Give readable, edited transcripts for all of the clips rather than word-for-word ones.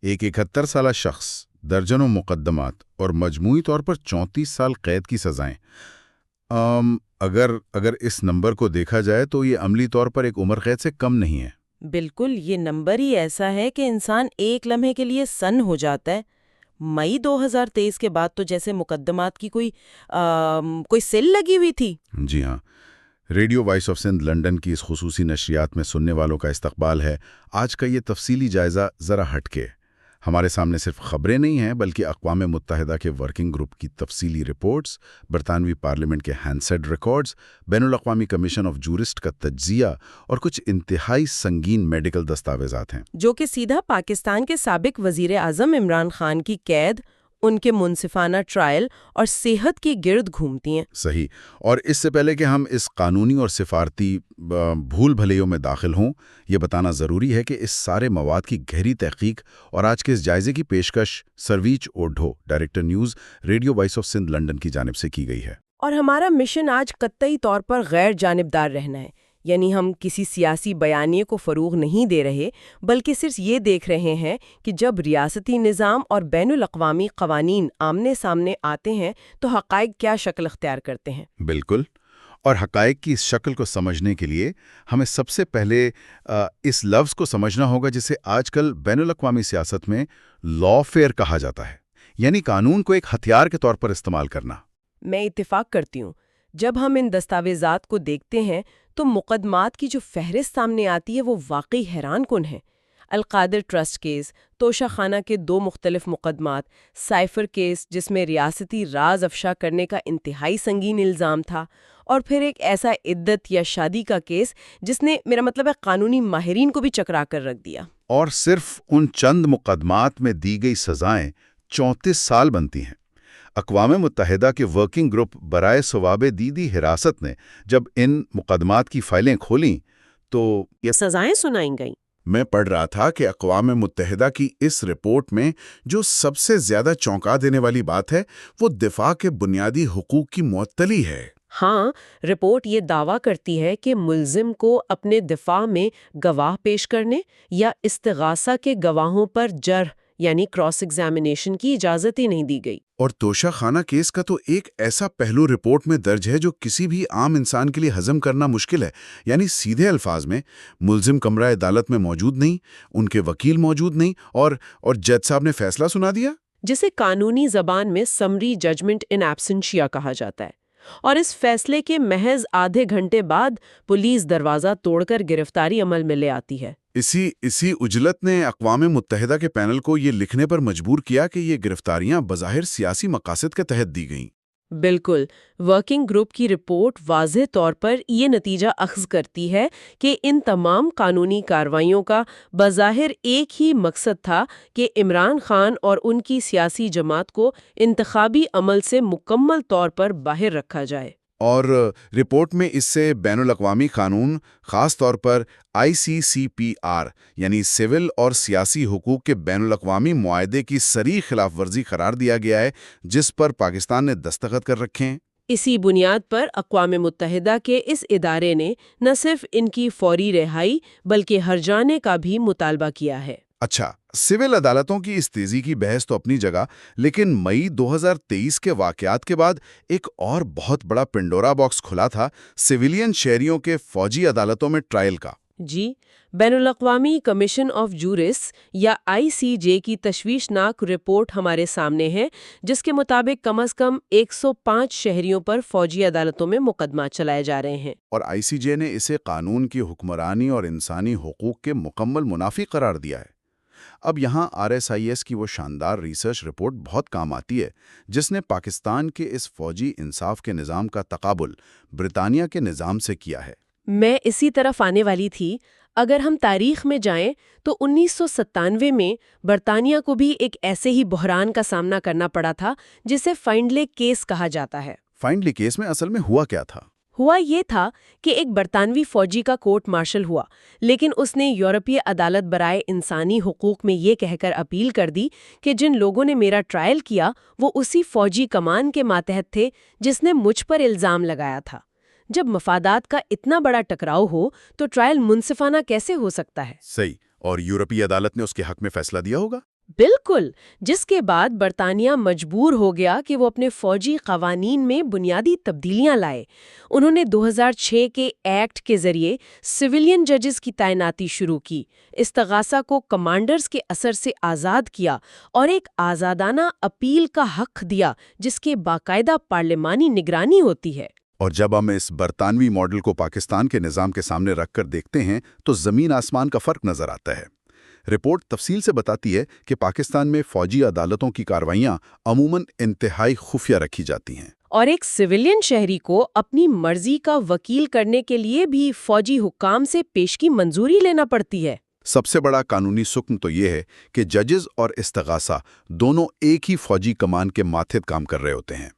ایک 71 سالہ شخص، درجنوں مقدمات اور مجموعی طور پر 34 سال قید کی سزائیں۔ اگر اس نمبر کو دیکھا جائے تو یہ عملی طور پر ایک عمر قید سے کم نہیں ہے۔ بالکل، یہ نمبر ہی ایسا ہے کہ انسان ایک لمحے کے لیے سن ہو جاتا ہے۔ مئی 2023 کے بعد تو جیسے مقدمات کی کوئی سیل لگی ہوئی تھی۔ جی ہاں، radio voice of Sindh London کی اس خصوصی نشریات میں سننے والوں کا استقبال ہے۔ آج کا یہ تفصیلی جائزہ ذرا ہٹ کے ہمارے سامنے صرف خبریں نہیں ہیں بلکہ اقوام متحدہ کے ورکنگ گروپ کی تفصیلی رپورٹس، برطانوی پارلیمنٹ کے ہینسیڈ ریکارڈز، بین الاقوامی کمیشن آف جورسٹ کا تجزیہ اور کچھ انتہائی سنگین میڈیکل دستاویزات ہیں جو کہ سیدھا پاکستان کے سابق وزیر اعظم عمران خان کی قید، ان کے منصفانہ ٹرائل اور صحت کی گرد گھومتی ہیں۔ صحیح۔ اور اس سے پہلے کہ ہم اس قانونی اور سفارتی بھول بھلیوں میں داخل ہوں، یہ بتانا ضروری ہے کہ اس سارے مواد کی گہری تحقیق اور آج کے اس جائزے کی پیشکش سرویچ اوڈھو، director news, radio voice of Sindh London کی جانب سے کی گئی ہے۔ اور ہمارا مشن آج قطعی طور پر غیر جانبدار رہنا ہے، یعنی ہم کسی سیاسی بیانیے کو فروغ نہیں دے رہے، بلکہ صرف یہ دیکھ رہے ہیں کہ جب ریاستی نظام اور بین الاقوامی قوانین آمنے سامنے آتے ہیں تو حقائق کیا شکل اختیار کرتے ہیں۔ بالکل، اور حقائق کی اس شکل کو سمجھنے کے لیے ہمیں سب سے پہلے اس لفظ کو سمجھنا ہوگا جسے آج کل بین الاقوامی سیاست میں لا فیئر کہا جاتا ہے، یعنی قانون کو ایک ہتھیار کے طور پر استعمال کرنا۔ میں اتفاق کرتی ہوں۔ جب ہم ان دستاویزات کو دیکھتے ہیں تو مقدمات کی جو فہرست سامنے آتی ہے وہ واقعی حیران کن ہے۔ القادر ٹرسٹ کیس، توشہ خانہ کے 2 مختلف مقدمات، سائفر کیس جس میں ریاستی راز افشا کرنے کا انتہائی سنگین الزام تھا، اور پھر ایک ایسا عدت یا شادی کا کیس جس نے میرا مطلب ہے قانونی ماہرین کو بھی چکرا کر رکھ دیا۔ اور صرف ان چند مقدمات میں دی گئی سزائیں 34 سال بنتی ہیں۔ اقوام متحدہ کے ورکنگ گروپ برائے ثواب دیدی حراست نے جب ان مقدمات کی فائلیں کھولیں تو یہ سزائیں سنائیں گئیں۔ میں پڑھ رہا تھا کہ اقوام متحدہ کی اس رپورٹ میں جو سب سے زیادہ چونکا دینے والی بات ہے وہ دفاع کے بنیادی حقوق کی معطلی ہے۔ ہاں، رپورٹ یہ دعویٰ کرتی ہے کہ ملزم کو اپنے دفاع میں گواہ پیش کرنے یا استغاثہ کے گواہوں پر جرح یعنی کراس ایگزامینیشن کی اجازت ہی نہیں دی گئی۔ اور توشہ خانہ کیس کا تو ایک ایسا پہلو رپورٹ میں درج ہے جو کسی بھی عام انسان کے لیے ہضم کرنا مشکل ہے، یعنی سیدھے الفاظ میں ملزم کمرہ عدالت میں موجود نہیں، ان کے وکیل موجود نہیں، اور جج صاحب نے فیصلہ سنا دیا، جسے قانونی زبان میں سمری ججمنٹ ان ایبسنشیا کہا جاتا ہے۔ اور اس فیصلے کے محض آدھے گھنٹے بعد پولیس دروازہ توڑ کر گرفتاری عمل میں لے آتی ہے۔ اسی اجلت نے اقوام متحدہ کے پینل کو یہ لکھنے پر مجبور کیا کہ یہ گرفتاریاں بظاہر سیاسی مقاصد کے تحت دی گئیں۔ بالکل، ورکنگ گروپ کی رپورٹ واضح طور پر یہ نتیجہ اخذ کرتی ہے کہ ان تمام قانونی کارروائیوں کا بظاہر ایک ہی مقصد تھا کہ عمران خان اور ان کی سیاسی جماعت کو انتخابی عمل سے مکمل طور پر باہر رکھا جائے۔ اور رپورٹ میں اس سے بین الاقوامی قانون، خاص طور پر ICCPR یعنی سول اور سیاسی حقوق کے بین الاقوامی معاہدے کی صریح خلاف ورزی قرار دیا گیا ہے جس پر پاکستان نے دستخط کر رکھے ہیں۔ اسی بنیاد پر اقوام متحدہ کے اس ادارے نے نہ صرف ان کی فوری رہائی بلکہ ہرجانے کا بھی مطالبہ کیا ہے۔ اچھا، سول عدالتوں کی اس تیزی کی بحث تو اپنی جگہ، لیکن مئی 2023 کے واقعات کے بعد ایک اور بہت بڑا پنڈورا باکس کھلا تھا سویلین شہریوں کے فوجی عدالتوں میں ٹرائل کا۔ جی، بین الاقوامی کمیشن آف جورسٹ یا ICJ کی تشویشناک رپورٹ ہمارے سامنے ہے، جس کے مطابق کم از کم 105 شہریوں پر فوجی عدالتوں میں مقدمات چلائے جا رہے ہیں۔ اور ICJ نے اسے قانون کی حکمرانی اور انسانی حقوق کے مکمل منافی قرار دیا ہے۔ اب یہاں RSIS کی وہ شاندار ریسرچ رپورٹ بہت کام آتی ہے جس نے پاکستان کے اس فوجی انصاف کے نظام کا تقابل برطانیہ کے نظام سے کیا ہے۔ میں اسی طرف آنے والی تھی۔ اگر ہم تاریخ میں جائیں تو 1997 میں برطانیہ کو بھی ایک ایسے ہی بحران کا سامنا کرنا پڑا تھا جسے فائنڈلے کیس کہا جاتا ہے۔ فائنڈلی کیس میں اصل میں ہوا کیا تھا؟ ہوا یہ تھا کہ ایک برطانوی فوجی کا کورٹ مارشل ہوا، لیکن اس نے یورپی عدالت برائے انسانی حقوق میں یہ کہہ کر اپیل کر دی کہ جن لوگوں نے میرا ٹرائل کیا وہ اسی فوجی کمان کے ماتحت تھے جس نے مجھ پر الزام لگایا تھا۔ جب مفادات کا اتنا بڑا ٹکراؤ ہو تو ٹرائل منصفانہ کیسے ہو سکتا ہے؟ صحیح، اور یورپی عدالت نے اس کے حق میں فیصلہ دیا ہوگا؟ بالکل، جس کے بعد برطانیہ مجبور ہو گیا کہ وہ اپنے فوجی قوانین میں بنیادی تبدیلیاں لائے۔ انہوں نے 2006 کے ایکٹ کے ذریعے سویلین ججز کی تعیناتی شروع کی، استغاثہ کو کمانڈرز کے اثر سے آزاد کیا اور ایک آزادانہ اپیل کا حق دیا جس کے باقاعدہ پارلیمانی نگرانی ہوتی ہے۔ اور جب ہم اس برطانوی ماڈل کو پاکستان کے نظام کے سامنے رکھ کر دیکھتے ہیں تو زمین آسمان کا فرق نظر آتا ہے۔ رپورٹ تفصیل سے بتاتی ہے کہ پاکستان میں فوجی عدالتوں کی کارروائیاں عموماً انتہائی خفیہ رکھی جاتی ہیں، اور ایک سویلین شہری کو اپنی مرضی کا وکیل کرنے کے لیے بھی فوجی حکام سے پیشگی منظوری لینا پڑتی ہے۔ سب سے بڑا قانونی سکن تو یہ ہے کہ ججز اور استغاثہ دونوں ایک ہی فوجی کمان کے ماتحت کام کر رہے ہوتے ہیں،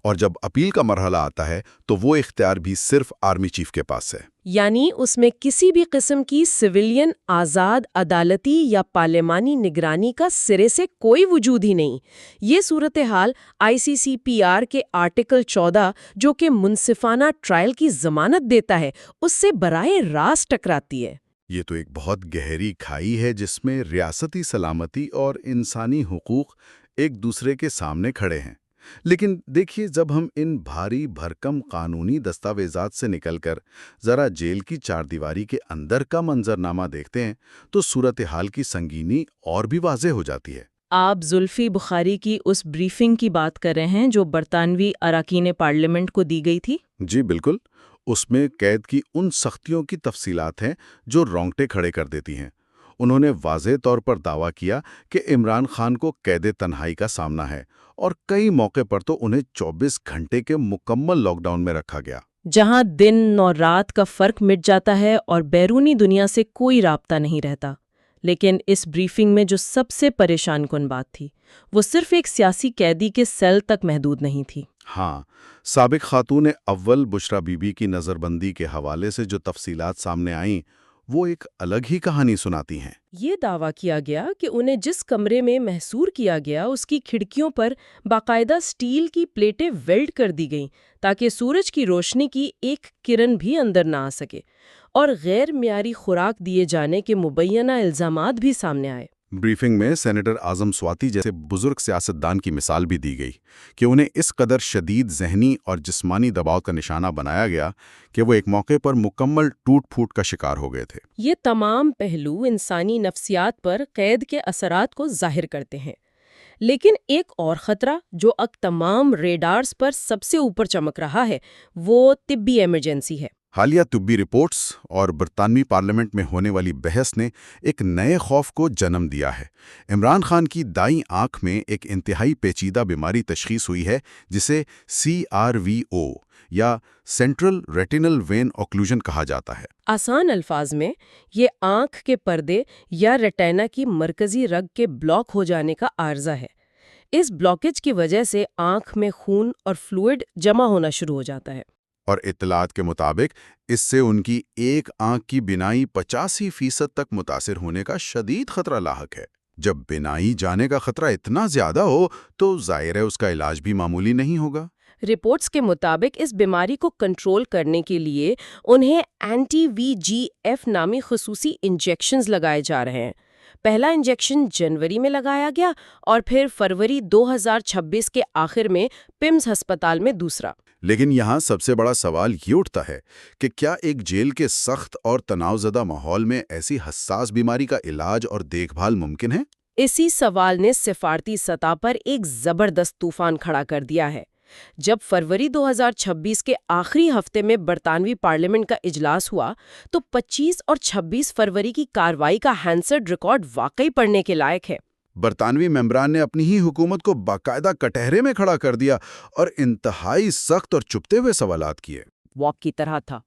اور جب اپیل کا مرحلہ آتا ہے تو وہ اختیار بھی صرف آرمی چیف کے پاس ہے۔ یعنی اس میں کسی بھی قسم کی سویلین آزاد عدالتی یا پارلیمانی نگرانی کا سرے سے کوئی وجود ہی نہیں۔ یہ صورتحال ICCPR کے آرٹیکل 14 جو کہ منصفانہ ٹرائل کی ضمانت دیتا ہے اس سے براہ راست ٹکراتی ہے۔ یہ تو ایک بہت گہری کھائی ہے جس میں ریاستی سلامتی اور انسانی حقوق ایک دوسرے کے سامنے کھڑے ہیں۔ لیکن دیکھیے، جب ہم ان بھاری بھرکم قانونی دستاویزات سے نکل کر ذرا جیل کی چار دیواری کے اندر کا منظرنامہ دیکھتے ہیں تو صورتحال کی سنگینی اور بھی واضح ہو جاتی ہے۔ آپ زلفی بخاری کی اس بریفنگ کی بات کر رہے ہیں جو برطانوی اراکین پارلیمنٹ کو دی گئی تھی؟ جی بالکل، اس میں قید کی ان سختیوں کی تفصیلات ہیں جو رونگٹے کھڑے کر دیتی ہیں۔ انہوں نے واضح طور پر دعویٰ کیا کہ عمران خان کو قید تنہائی کا سامنا ہے، اور کئی موقع پر تو انہیں 24 گھنٹے کے مکمل لاک ڈاؤن میں رکھا گیا، جہاں دن اور رات کا فرق مٹ جاتا ہے اور بیرونی دنیا سے کوئی رابطہ نہیں رہتا۔ لیکن اس بریفنگ میں جو سب سے پریشان کن بات تھی وہ صرف ایک سیاسی قیدی کے سیل تک محدود نہیں تھی۔ ہاں، سابق خاتون اول بشرا بی بی کی نظر بندی کے حوالے سے جو تفصیلات سامنے آئیں وہ ایک الگ ہی کہانی سناتی ہیں۔ یہ دعویٰ کیا گیا کہ انہیں جس کمرے میں محصور کیا گیا اس کی کھڑکیوں پر باقاعدہ سٹیل کی پلیٹیں ویلڈ کر دی گئیں تاکہ سورج کی روشنی کی ایک کرن بھی اندر نہ آ سکے، اور غیر معیاری خوراک دیے جانے کے مبینہ الزامات بھی سامنے آئے۔ بریفنگ میں سینیٹر اعظم سواتی جیسے بزرگ سیاستدان کی مثال بھی دی گئی کہ انہیں اس قدر شدید ذہنی اور جسمانی دباؤ کا نشانہ بنایا گیا کہ وہ ایک موقع پر مکمل ٹوٹ پھوٹ کا شکار ہو گئے تھے۔ یہ تمام پہلو انسانی نفسیات پر قید کے اثرات کو ظاہر کرتے ہیں، لیکن ایک اور خطرہ جو اب تمام ریڈارز پر سب سے اوپر چمک رہا ہے وہ طبی ایمرجنسی ہے۔ حالیہ طبی رپورٹس اور برطانوی پارلیمنٹ میں ہونے والی بحث نے ایک نئے خوف کو جنم دیا ہے۔ عمران خان کی دائیں آنکھ میں ایک انتہائی پیچیدہ بیماری تشخیص ہوئی ہے جسے CRVO یا سینٹرل ریٹینل وین اوکلوژن کہا جاتا ہے۔ آسان الفاظ میں یہ آنکھ کے پردے یا ریٹینا کی مرکزی رگ کے بلاک ہو جانے کا عارضہ ہے۔ اس بلاکیج کی وجہ سے آنکھ میں خون اور فلوئڈ جمع ہونا شروع ہو جاتا ہے، اور اطلاعات کے مطابق اس سے ان کی ایک آنکھ کی بینائی 85% تک متاثر ہونے کا شدید خطرہ لاحق ہے۔ جب بینائی جانے کا خطرہ اتنا زیادہ ہو تو ظاہر ہے اس کا علاج بھی معمولی نہیں ہوگا۔ رپورٹس کے مطابق اس بیماری کو کنٹرول کرنے کے لیے انہیں اینٹی VEGF نامی خصوصی انجیکشنز لگائے جا رہے ہیں۔ پہلا انجیکشن جنوری میں لگایا گیا اور پھر فروری 2026 کے آخر میں پمز ہسپتال میں دوسرا۔ لیکن یہاں سب سے بڑا سوال یہ اٹھتا ہے کہ کیا ایک جیل کے سخت اور تناؤ زدہ ماحول میں ایسی حساس بیماری کا علاج اور دیکھ بھال ممکن ہے؟ اسی سوال نے سفارتی سطح پر ایک زبردست طوفان کھڑا کر دیا ہے۔ جب فروری 2026 کے آخری ہفتے میں برطانوی پارلیمنٹ کا اجلاس ہوا تو 25 اور 26 فروری کی کارروائی کا ہینسرڈ ریکارڈ واقعی پڑھنے کے لائق ہے۔ برطانوی ممبران نے اپنی ہی حکومت کو باقاعدہ کٹہرے میں کھڑا کر دیا اور انتہائی سخت اور چپتے ہوئے سوالات کیے۔ واک کی طرح تھا۔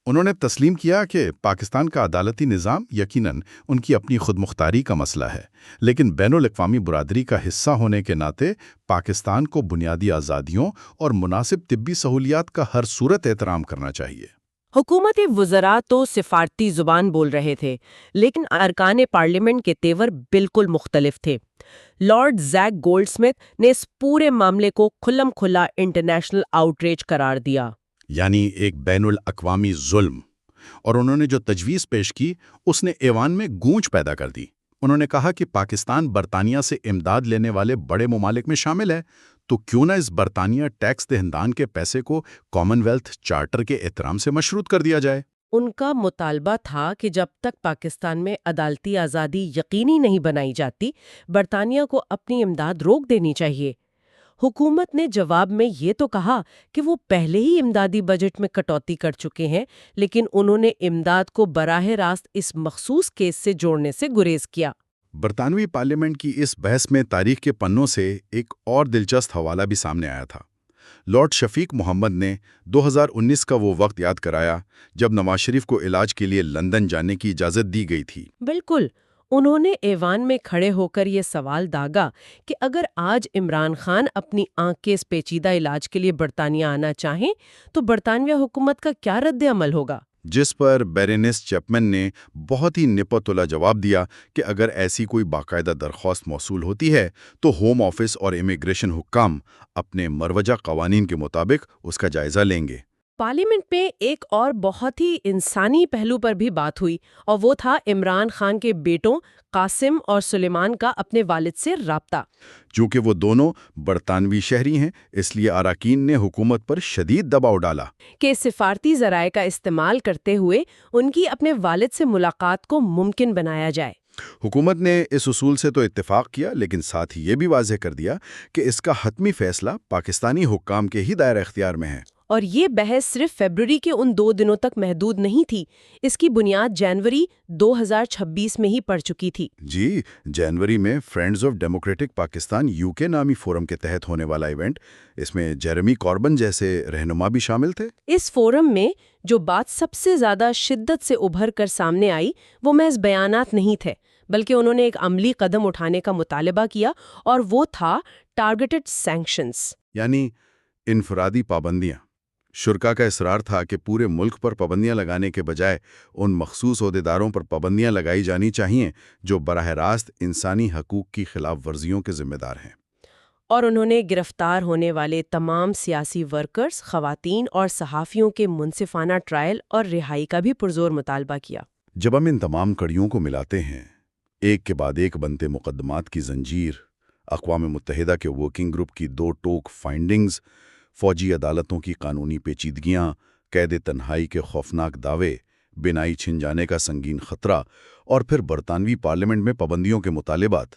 انہوں نے تسلیم کیا کہ پاکستان کا عدالتی نظام یقیناً ان کی اپنی خود مختاری کا مسئلہ ہے، لیکن بین الاقوامی برادری کا حصہ ہونے کے ناطے پاکستان کو بنیادی آزادیوں اور مناسب طبی سہولیات کا ہر صورت احترام کرنا چاہیے۔ حکومت وزراء تو سفارتی زبان بول رہے تھے، لیکن ارکان پارلیمنٹ کے تیور بالکل مختلف تھے۔ لارڈ زیک گولڈ سمتھ نے اس پورے معاملے کو کھلم کھلا انٹرنیشنل آؤٹریج قرار دیا، یعنی ایک بین الاقوامی ظلم، اور انہوں نے جو تجویز پیش کی اس نے ایوان میں گونج پیدا کر دی۔ انہوں نے کہا کہ پاکستان برطانیہ سے امداد لینے والے بڑے ممالک میں شامل ہے، تو کیوں نہ اس برطانیہ ٹیکس دہندگان کے پیسے کو کامن ویلتھ چارٹر کے احترام سے مشروط کر دیا جائے۔ ان کا مطالبہ تھا کہ جب تک پاکستان میں عدالتی آزادی یقینی نہیں بنائی جاتی، برطانیہ کو اپنی امداد روک دینی چاہیے۔ حکومت نے جواب میں یہ تو کہا کہ وہ پہلے ہی امدادی بجٹ میں کٹوتی کر چکے ہیں، لیکن انہوں نے امداد کو براہ راست اس مخصوص کیس سے جوڑنے سے گریز کیا۔ برطانوی پارلیمنٹ کی اس بحث میں تاریخ کے پنوں سے ایک اور دلچسپ حوالہ بھی سامنے آیا تھا۔ لارڈ شفیق محمد نے 2019 کا وہ وقت یاد کرایا جب نواز شریف کو علاج کے لیے لندن جانے کی اجازت دی گئی تھی۔ بالکل، انہوں نے ایوان میں کھڑے ہو کر یہ سوال داغا کہ اگر آج عمران خان اپنی آنکھ کے اس پیچیدہ علاج کے لیے برطانیہ آنا چاہیں تو برطانوی حکومت کا کیا رد عمل ہوگا؟ جس پر بیرونیس چیپمن نے بہت ہی نپتلا جواب دیا کہ اگر ایسی کوئی باقاعدہ درخواست موصول ہوتی ہے تو ہوم آفس اور امیگریشن حکام اپنے مروجہ قوانین کے مطابق اس کا جائزہ لیں گے۔ پارلیمنٹ میں ایک اور بہت ہی انسانی پہلو پر بھی بات ہوئی، اور وہ تھا عمران خان کے بیٹوں قاسم اور سلیمان کا اپنے والد سے رابطہ۔ چونکہ وہ دونوں برطانوی شہری ہیں، اس لیے اراکین نے حکومت پر شدید دباؤ ڈالا کہ سفارتی ذرائع کا استعمال کرتے ہوئے ان کی اپنے والد سے ملاقات کو ممکن بنایا جائے۔ حکومت نے اس اصول سے تو اتفاق کیا، لیکن ساتھ ہی یہ بھی واضح کر دیا کہ اس کا حتمی فیصلہ پاکستانی حکام کے ہی دائرہ اختیار میں ہے۔ اور یہ بحث صرف فیبروری کے ان 2 دنوں تک محدود نہیں تھی، اس کی بنیاد جنوری 2026 میں ہی پڑ چکی تھی۔ جی، جنوری میں friends of democratic Pakistan UK نامی فورم کے تحت ہونے والا ایونٹ، اس میں جیرمی کاربن جیسے رہنما بھی شامل تھے۔ اس فورم میں جو بات سب سے زیادہ شدت سے ابھر کر سامنے آئی وہ محض بیانات نہیں تھے، بلکہ انہوں نے ایک عملی قدم اٹھانے کا مطالبہ کیا، اور وہ تھا ٹارگیٹڈ سینکشنز، یعنی انفرادی پابندیاں۔ شرکا کا اصرار تھا کہ پورے ملک پر پابندیاں لگانے کے بجائے ان مخصوص عہدیداروں پر پابندیاں لگائی جانی چاہیے جو براہ راست انسانی حقوق کی خلاف ورزیوں کے ذمہ دار ہیں۔ اور انہوں نے گرفتار ہونے والے تمام سیاسی ورکرز، خواتین اور صحافیوں کے منصفانہ ٹرائل اور رہائی کا بھی پرزور مطالبہ کیا۔ جب ہم ان تمام کڑیوں کو ملاتے ہیں، ایک کے بعد ایک بنتے مقدمات کی زنجیر، اقوام متحدہ کے ورکنگ گروپ کی 2 ٹوک فائنڈنگز، فوجی عدالتوں کی قانونی پیچیدگیاں، قید تنہائی کے خوفناک دعوے، بینائی چھن جانے کا سنگین خطرہ، اور پھر برطانوی پارلیمنٹ میں پابندیوں کے مطالبات،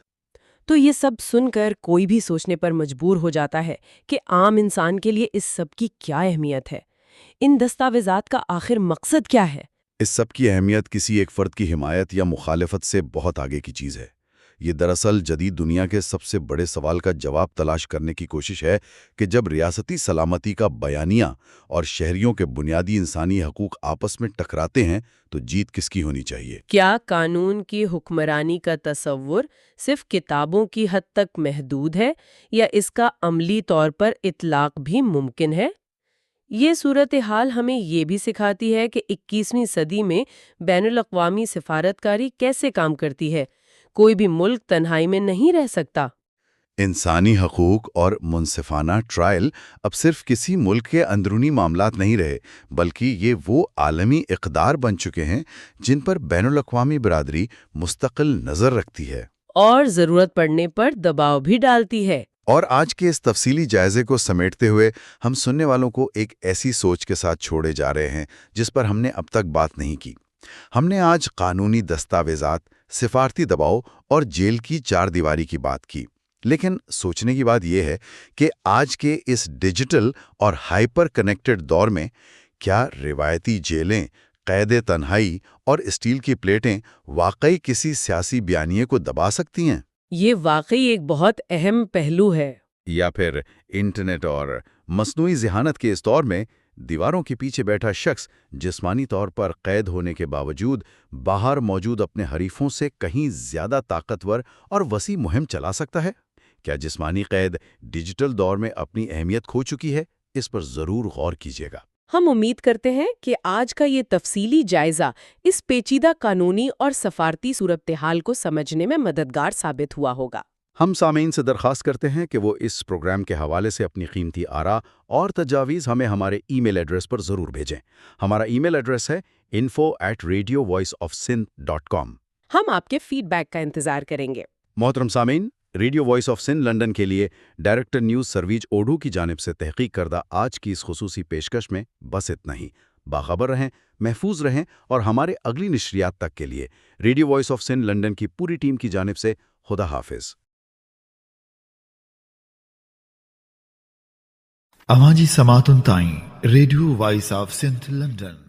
تو یہ سب سن کر کوئی بھی سوچنے پر مجبور ہو جاتا ہے کہ عام انسان کے لیے اس سب کی کیا اہمیت ہے۔ ان دستاویزات کا آخر مقصد کیا ہے؟ اس سب کی اہمیت کسی ایک فرد کی حمایت یا مخالفت سے بہت آگے کی چیز ہے۔ یہ دراصل جدید دنیا کے سب سے بڑے سوال کا جواب تلاش کرنے کی کوشش ہے کہ جب ریاستی سلامتی کا بیانیہ اور شہریوں کے بنیادی انسانی حقوق آپس میں ٹکراتے ہیں تو جیت کس کی ہونی چاہیے؟ کیا قانون کی حکمرانی کا تصور صرف کتابوں کی حد تک محدود ہے، یا اس کا عملی طور پر اطلاق بھی ممکن ہے؟ یہ صورتحال ہمیں یہ بھی سکھاتی ہے کہ 21ویں صدی میں بین الاقوامی سفارتکاری کیسے کام کرتی ہے۔ کوئی بھی ملک تنہائی میں نہیں رہ سکتا۔ انسانی حقوق اور منصفانہ ٹرائل اب صرف کسی ملک کے اندرونی معاملات نہیں رہے، بلکہ یہ وہ عالمی اقدار بن چکے ہیں جن پر بین الاقوامی برادری مستقل نظر رکھتی ہے اور ضرورت پڑنے پر دباؤ بھی ڈالتی ہے۔ اور آج کے اس تفصیلی جائزے کو سمیٹتے ہوئے ہم سننے والوں کو ایک ایسی سوچ کے ساتھ چھوڑے جا رہے ہیں جس پر ہم نے اب تک بات نہیں کی۔ ہم نے آج قانونی دستاویزات، سفارتی دباؤ اور جیل کی 4 دیواری کی بات کی، لیکن سوچنے کی بات یہ ہے کہ آج کے اس ڈیجیٹل اور ہائپر کنیکٹڈ دور میں کیا روایتی جیلیں، قید تنہائی اور اسٹیل کی پلیٹیں واقعی کسی سیاسی بیانیے کو دبا سکتی ہیں؟ یہ واقعی ایک بہت اہم پہلو ہے۔ یا پھر انٹرنیٹ اور مصنوعی ذہانت کے اس دور میں دیواروں کے پیچھے بیٹھا شخص جسمانی طور پر قید ہونے کے باوجود باہر موجود اپنے حریفوں سے کہیں زیادہ طاقتور اور وسیع مہم چلا سکتا ہے؟ کیا جسمانی قید ڈیجیٹل دور میں اپنی اہمیت کھو چکی ہے؟ اس پر ضرور غور کیجیے گا۔ ہم امید کرتے ہیں کہ آج کا یہ تفصیلی جائزہ اس پیچیدہ قانونی اور سفارتی صورتحال کو سمجھنے میں مددگار ثابت ہوا ہوگا۔ ہم سامعین سے درخواست کرتے ہیں کہ وہ اس پروگرام کے حوالے سے اپنی قیمتی آراء اور تجاویز ہمیں ہمارے ای میل ایڈریس پر ضرور بھیجیں۔ ہمارا ای میل ایڈریس ہے info@radiovoiceofsindh.com۔ ہم آپ کے فیڈ بیک کا انتظار کریں گے۔ محترم سامعین، radio voice of Sindh London کے لیے ڈائریکٹر نیوز سرویج اوڈھو کی جانب سے تحقیق کردہ آج کی اس خصوصی پیشکش میں بس اتنا ہی۔ باخبر رہیں، محفوظ رہیں، اور ہمارے اگلی نشریات تک کے لیے radio voice of Sindh London کی پوری ٹیم کی جانب سے خدا حافظ۔ اماجی سماعتن تائیں radio voice of Sindh London